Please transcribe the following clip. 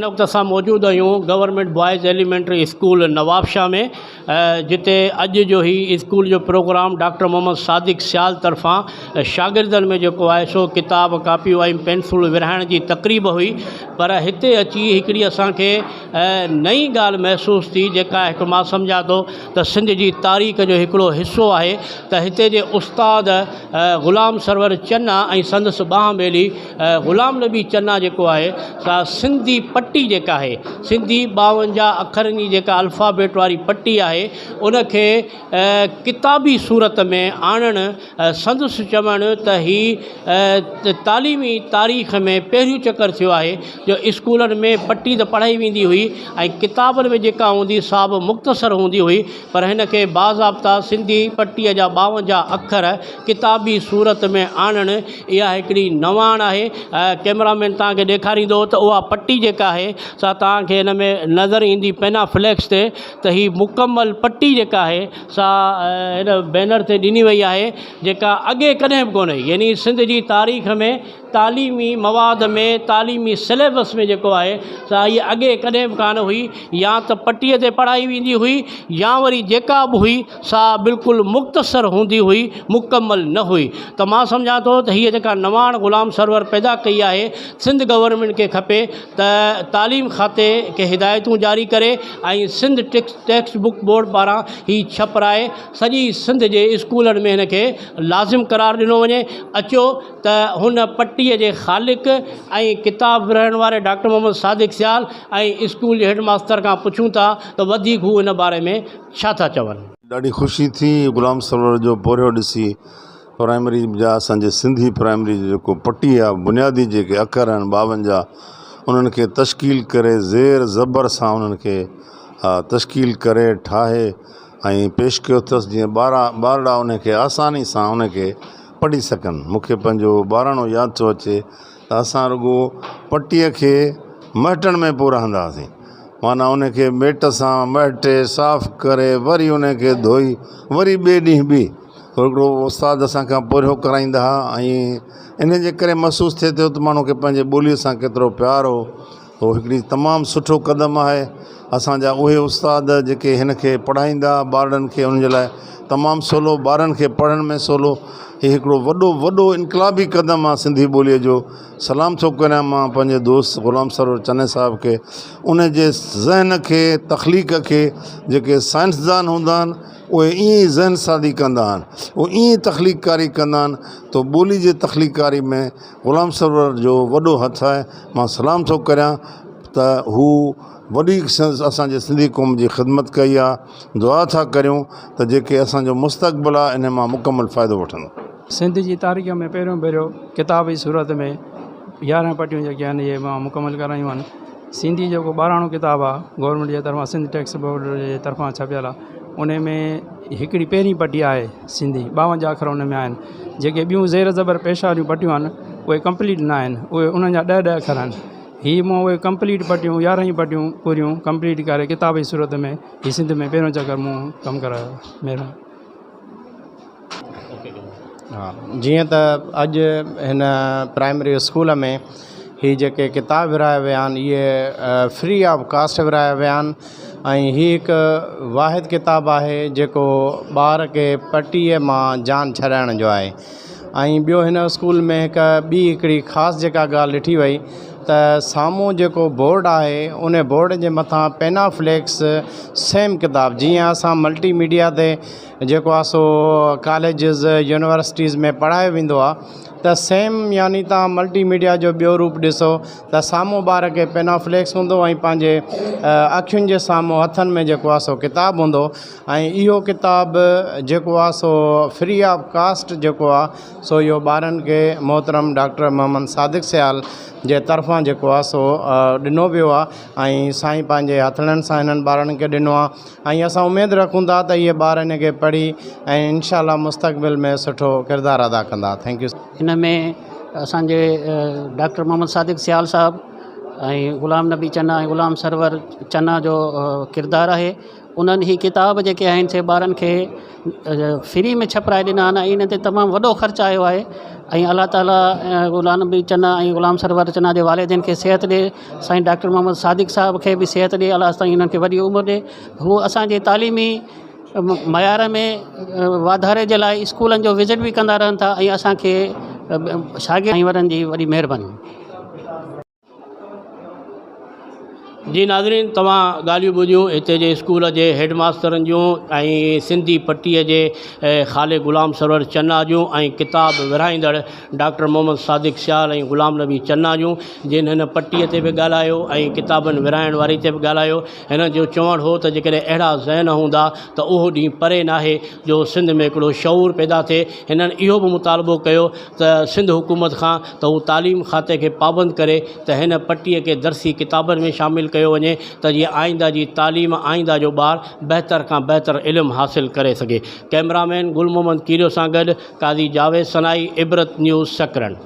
इन वक्त असां मौजूद आहियूं government boys elementary school Nawabshah में, जिते अॼु जो ही स्कूल जो प्रोग्राम डॉक्टर मोहम्मद सादिक सियाल तरफ़ां शागिर्दनि में जेको आहे सो किताब कापियूं ऐं पेंसिलूं विरहाइण जी तक़रीब हुई। पर हिते अची हिकिड़ी असांखे नई ॻाल्हि महसूसु थी, जेका हिकु मां सम्झां थो त सिंध जी तारीख़ जो हिकिड़ो हिसो आहे त हिते जे उस्ताद ग़ुलाम सरवर चन्ना ऐं संदसि ॿाह बेली ग़ुलाम नबी चन्ना जेको आहे सा सिंधी पट्टी जेका आहे, सिंधी 52 अखरनि जी जेका अल्फ़ाबेट वारी पट्टी आहे उनखे किताबी सूरत में आणणु संदसि चवणु त ही तालीमी तारीख़ में पहिरियों चकर थियो आहे जो स्कूलनि में पट्टी त पढ़ाई वेंदी हुई ऐं किताबनि में जेका हूंदी सा बि मुख़्तसर हूंदी हुई, पर हिन खे बाज़ाब्ता सिंधी पट्टीअ जा 52 अखर किताबी सूरत में आणणु इहा हिकिड़ी नवाण आहे। कैमरामैन तव्हांखे ॾेखारींदो त उहा पट्टी जेका आहे सा तव्हांखे हिन में नज़र ईंदी पेना फ्लैक्स ते, त ही मुकमल पट्टी जेका आहे सा हिन बैनर ते ॾिनी वई आहे, जेका अॻे कॾहिं बि कोन्हे। यानी सिंध जी तारीख़ में तालीमी मवाद में तालीमी सिलेबस में जेको आहे सा इहा अॻे कॾहिं बि कान हुई, या त पट्टीअ ते पढ़ाई वेंदी हुई या वरी जेका बि हुई सा बिल्कुलु मुख़्तसर हूंदी हुई, मुकमल न हुई। त मां सम्झां थो त हीअ जेका नवाण ग़ुलाम सरवर पैदा कई आहे, सिंध गवर्नमेंट खे खपे त तालीम खाते खे हिदायतूं जारी करे ऐं सिंध टेक्स्ट बुक बोर्ड पारां ही छपराए सॼी सिंध जे स्कूलनि में हिन खे लाज़िम करार ॾिनो वञे। अचो त हुन पट्टीअ जे ख़ालिक ऐं किताब विरहण वारे डॉक्टर मोहम्मद सादिक सियाल ऐं स्कूल जे हेडमास्टर खां पुछूं था त वधीक हू हिन बारे में छा था चवनि। ॾाढी ख़ुशी थी ग़ुलाम सरवर जो पोरियो ॾिसी। प्राइमरी जा असांजे सिंधी प्राइमरी जो जेको पट्टी आहे, बुनियादी जेके अखर आहिनि 52 उन्हनि खे तश्कील करे ज़ेर ज़बर सां उन्हनि खे तश्कील करे ठाहे ऐं पेश कयो अथसि, जीअं ॿारड़ा उनखे आसानी सां उनखे पढ़ी सघनि। मूंखे पंहिंजो ॿाराणो यादि थो अचे त असां रुॻो पट्टीअ खे महटण में पोइ रहंदा हुआसीं, माना उनखे मेट सां महटे साफ़ करे वरी उनखे धोई वरी ॿिए ॾींहुं बि हिकिड़ो उस्ताद असांखां पोरियो कराईंदा हुआ। ऐं इन जे करे महसूसु थिए थो त माण्हू खे पंहिंजे ॿोलीअ सां केतिरो प्यार हो। उहो हिकिड़ी तमामु सुठो क़दम आहे। असांजा उहे उस्ताद जेके हिन खे पढ़ाईंदा ॿारनि खे, उन जे लाइ तमामु सवलो, ॿारनि खे पढ़ण में सवलो। हीउ हिकिड़ो वॾो इनकलाबी क़दम आहे सिंधी ॿोलीअ जो। सलाम थो करियां मां पंहिंजे दोस्त ग़ुलाम सरवर चन्ने साहिब खे, उन जे ज़हन खे, तख़लीक़ खे। जेके साइंसदान हूंदा आहिनि उहे ईअं ई ज़हन सादी कंदा आहिनि, उहे ईअं ई तख़लीक़कारी कंदा आहिनि। त ॿोली जे तख़लीक़कारी में ग़ुलाम सरवर जो वॾो हथु आहे। मां सलाम थो करियां त हू वॾी असांजे सिंधी क़ौम जी ख़िदमत कई आहे। दुआ था करियूं त जेके असांजो मुस्तक़बिल आहे इन मां मुकमल फ़ाइदो वठंदो। सिंध जी तारीख़ में पहिरियों किताबी सूरत में 11 पट्टियूं जेके आहिनि इहे मां मुकमल करायूं आहिनि। सिंधी जेको ॿाराणो किताबु आहे गवर्नमेंट जे तरफ़ां, सिंध टेक्स्ट बोर्ड जे तरफ़ां छपियल आहे, उन में हिकिड़ी पहिरीं पट्टी आहे सिंधी, 52 अखर उन में आहिनि। जेके ॿियूं ज़ेर ज़बर पेशा वारियूं पट्टियूं आहिनि उहे कंप्लीट न आहिनि, उहे उन्हनि जा 10 अखर आहिनि। हीअ मूं उहे कंप्लीट पट्टियूं 11 पट्टियूं पूरियूं कंप्लीट करे किताबी सूरत में हीअ सिंध में पहिरियों चकर मूं कमु करायो। महिरबानी। हा, जीअं त अॼु हिन प्राइमरी स्कूल में हीअ जेके किताब विरहाया विया आहिनि इहे फ्री ऑफ कास्ट विरहाया विया आहिनि। ऐं हीअ हिकु वाहिद किताबु आहे जेको ॿार खे पट्टीअ मां जान छॾाइण जो आहे। ऐं ॿियो हिन स्कूल में हिकिड़ी ख़ासि जेका ॻाल्हि ॾिठी वई त साम्हूं जेको बोर्ड आहे उन बोर्ड जे मथां पेना फ्लैक्स सेम किताब, जीअं असां मल्टीमीडिया ते जेको आहे सो कॉलेजिस यूनिवर्सिटीज़ में पढ़ायो वेंदो आहे त सेम, यानी तव्हां मल्टीमीडिया जो ॿियो रूप ॾिसो त साम्हूं ॿार खे पेना फ्लैक्स हूंदो ऐं पंहिंजे अखियुनि जे साम्हूं हथनि में जेको आहे सो किताबु हूंदो। ऐं इहो किताबु जेको आहे सो फ्री ऑफ कास्ट जेको आहे सो इहो ॿारनि खे मोहतरम डॉक्टर मोहम्मद सादिक सियाल जे तरफ़ां जेको आहे सो ॾिनो वियो आहे। ऐं साईं पंहिंजे हथड़नि सां हिननि ॿारनि खे ॾिनो आहे। ऐं असां उमेदु रखूं था त इहे ॿार हिन खे पढ़ी ऐं इनशाला मुस्तक़बिल में सुठो किरदारु अदा कंदा। Thank U. हिन में असांजे डॉक्टर मोहम्मद सादिक सियाल साहब ऐं ग़ुलाम नबी चन्ना ऐं ग़ुलाम सरवर चन्ना जो किरदारु आहे। उन्हनि ही किताब जेके आहिनि से ॿारनि खे फ्री में छपाए ॾिना आहिनि। इन ते तमामु वॾो ख़र्चु आयो आहे ऐं अल्लाह ताला गुलाम नबी चन्ना ऐं ग़ुलाम सरवर चन्ना जे वालिदैन खे सिहत ॾिए, साईं डॉक्टर मोहम्मद सादिक साहब खे बि सिहत ॾिए, अल्लाह ताईं हिननि खे वॾी उमिरि ॾिए। हू असांजे तालीमी मयार में वाधारे जे लाइ स्कूलनि जो विज़िट बि कंदा रहनि था ऐं असांखे शागिर्दनि जी वॾी महिरबानी। जी नाज़रीन, तव्हां ॻाल्हियूं ॿुधियूं हिते जे स्कूल जे हेडमास्टरनि जूं ऐं सिंधी पट्टीअ जे ख़ाले ग़ुलाम सरवर चन्ना जूं ऐं किताब विरहाईंदड़ डॉक्टर मोहम्मद सादिक सियाल ऐं ग़ुलाम नबी चन्ना जूं, जिन हिन पट्टीअ ते बि ॻाल्हायो ऐं किताबनि विरहाइण वारी ते बि ॻाल्हायो। हिन जो चवणु हो त जेकॾहिं अहिड़ा ज़हन हूंदा त उहो ॾींहुं परे नाहे जो सिंध में हिकिड़ो शऊर पैदा थिए। हिननि इहो बि मुतालबो कयो त सिंध हुकूमत खां त हू तालीम खाते खे पाबंद करे त हिन पट्टीअ खे दर्सी किताबनि में शामिलु कयो वञे त जीअं आइंदा जी तालीम, आइंदा जो ॿारु बहितर खां बहितर इल्मु हासिलु करे सघे। कैमरामैन गुल मोहम्मद कीरियो सां गॾु काज़ी जावेद सनाई, इबरत न्यूज़ सकरन।